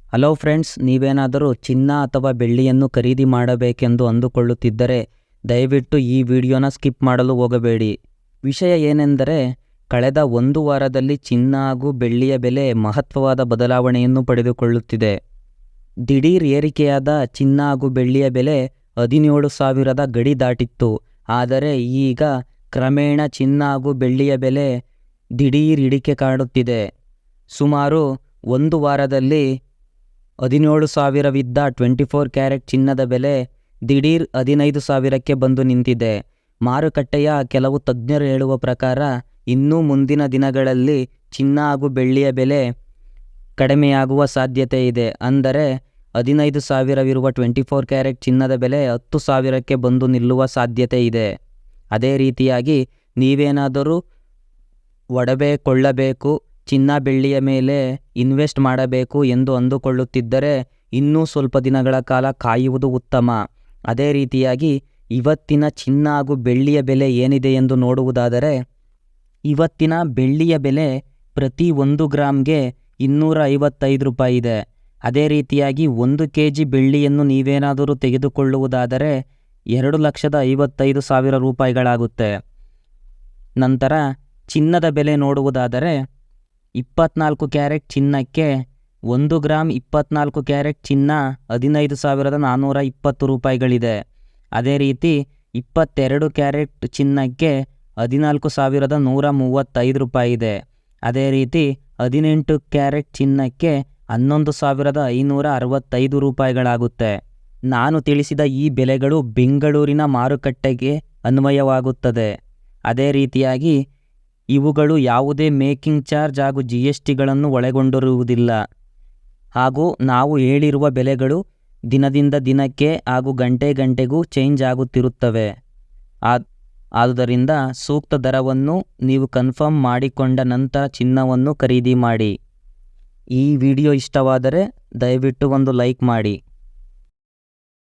Hello friends, ನೀವೇನಾದರೂ ಚಿನ್ನ ಅಥವಾ ಬೆಳ್ಳಿಯನ್ನು ಖರೀದಿ ಮಾಡಬೇಕೆಂದು ಅಂದುಕೊಳ್ಳುತ್ತಿದ್ದರೆ ದಯವಿಟ್ಟು ಈ ವಿಡಿಯೋನ ಸ್ಕಿಪ್ ಮಾಡಲು ಹೋಗಬೇಡಿ. ವಿಷಯ ಏನೆಂದರೆ, ಕಳೆದ ಒಂದು ವಾರದಲ್ಲಿ ಚಿನ್ನ ಹಾಗೂ ಬೆಳ್ಳಿಯ ಬೆಲೆ ಮಹತ್ವವಾದ ಬದಲಾವಣೆಯನ್ನು ಪಡೆದುಕೊಳ್ಳುತ್ತಿದೆ. ದಿಢೀರ್ ಏರಿಕೆಯಾದ ಚಿನ್ನ ಹಾಗೂ ಬೆಳ್ಳಿಯ ಬೆಲೆ 17,000 ಗಡಿ ದಾಟಿತ್ತು. ಆದರೆ ಈಗ ಕ್ರಮೇಣ ಚಿನ್ನ ಹಾಗೂ ಬೆಳ್ಳಿಯ ಬೆಲೆ ದಿಢೀರ್ ಇಳಿಕೆ ಕಾಣುತ್ತಿದೆ. ಸುಮಾರು ಒಂದು ವಾರದಲ್ಲಿ 17,000ವಿದ್ದ 24 ಕ್ಯಾರೆಟ್ ಚಿನ್ನದ ಬೆಲೆ ದಿಢೀರ್ 15,000ಕ್ಕೆ ಬಂದು ನಿಂತಿದೆ. ಮಾರುಕಟ್ಟೆಯ ಕೆಲವು ತಜ್ಞರು ಹೇಳುವ ಪ್ರಕಾರ ಇನ್ನೂ ಮುಂದಿನ ದಿನಗಳಲ್ಲಿ ಚಿನ್ನ ಹಾಗೂ ಬೆಳ್ಳಿಯ ಬೆಲೆ ಕಡಿಮೆಯಾಗುವ ಸಾಧ್ಯತೆ ಇದೆ. ಅಂದರೆ 15,000ವಿರುವ 24 ಕ್ಯಾರೆಟ್ ಚಿನ್ನದ ಬೆಲೆ 10,000ಕ್ಕೆ ಬಂದು ನಿಲ್ಲುವ ಸಾಧ್ಯತೆ ಇದೆ. ಅದೇ ರೀತಿಯಾಗಿ ನೀವೇನಾದರೂ ಒಡವೆ ಕೊಳ್ಳಬೇಕು, ಚಿನ್ನ ಬೆಳ್ಳಿಯ ಮೇಲೆ ಇನ್ವೆಸ್ಟ್ ಮಾಡಬೇಕು ಎಂದು ಅಂದುಕೊಳ್ಳುತ್ತಿದ್ದರೆ ಇನ್ನೂ ಸ್ವಲ್ಪ ದಿನಗಳ ಕಾಲ ಕಾಯುವುದು ಉತ್ತಮ. ಅದೇ ರೀತಿಯಾಗಿ ಇವತ್ತಿನ ಚಿನ್ನ ಹಾಗೂ ಬೆಳ್ಳಿಯ ಬೆಲೆ ಏನಿದೆ ಎಂದು ನೋಡುವುದಾದರೆ, ಇವತ್ತಿನ ಬೆಳ್ಳಿಯ ಬೆಲೆ ಪ್ರತಿ 1 ಗ್ರಾಮ್ಗೆ 255 ರೂಪಾಯಿ ಇದೆ. ಅದೇ ರೀತಿಯಾಗಿ 1 kg ಬೆಳ್ಳಿಯನ್ನು ನೀವೇನಾದರೂ ತೆಗೆದುಕೊಳ್ಳುವುದಾದರೆ 2,55,000 ರೂಪಾಯಿಗಳಾಗುತ್ತೆ. ನಂತರ ಚಿನ್ನದ ಬೆಲೆ ನೋಡುವುದಾದರೆ 24 ಕ್ಯಾರೆಟ್ ಚಿನ್ನಕ್ಕೆ 1 ಗ್ರಾಮ್ 24 ಕ್ಯಾರೆಟ್ ಚಿನ್ನ 15,420 ರೂಪಾಯಿಗಳಿದೆ. ಅದೇ ರೀತಿ 22 ಕ್ಯಾರೆಟ್ ಚಿನ್ನಕ್ಕೆ 14,135 ರೂಪಾಯಿ ಇದೆ. ಅದೇ ರೀತಿ 18 ಕ್ಯಾರೆಟ್ ಚಿನ್ನಕ್ಕೆ 11,565 ರೂಪಾಯಿಗಳಾಗುತ್ತೆ. ನಾನು ತಿಳಿಸಿದ ಈ ಬೆಲೆಗಳು ಬೆಂಗಳೂರಿನ ಮಾರುಕಟ್ಟೆಗೆ ಅನ್ವಯವಾಗುತ್ತದೆ. ಅದೇ ರೀತಿಯಾಗಿ ಇವುಗಳು ಯಾವುದೇ ಮೇಕಿಂಗ್ ಚಾರ್ಜ್ ಹಾಗೂ GSTಗಳನ್ನು ಒಳಗೊಂಡಿರುವುದಿಲ್ಲ. ಹಾಗೂ ನಾವು ಹೇಳಿರುವ ಬೆಲೆಗಳು ದಿನದಿಂದ ದಿನಕ್ಕೆ ಹಾಗೂ ಗಂಟೆಗೂ ಚೇಂಜ್ ಆಗುತ್ತಿರುತ್ತವೆ. ಆದುದರಿಂದ ಸೂಕ್ತ ದರವನ್ನು ನೀವು ಕನ್ಫರ್ಮ್ ಮಾಡಿಕೊಂಡ ನಂತರ ಚಿನ್ನವನ್ನು ಖರೀದಿ ಮಾಡಿ. ಈ ವಿಡಿಯೋ ಇಷ್ಟವಾದರೆ ದಯವಿಟ್ಟು ಒಂದು ಲೈಕ್ ಮಾಡಿ.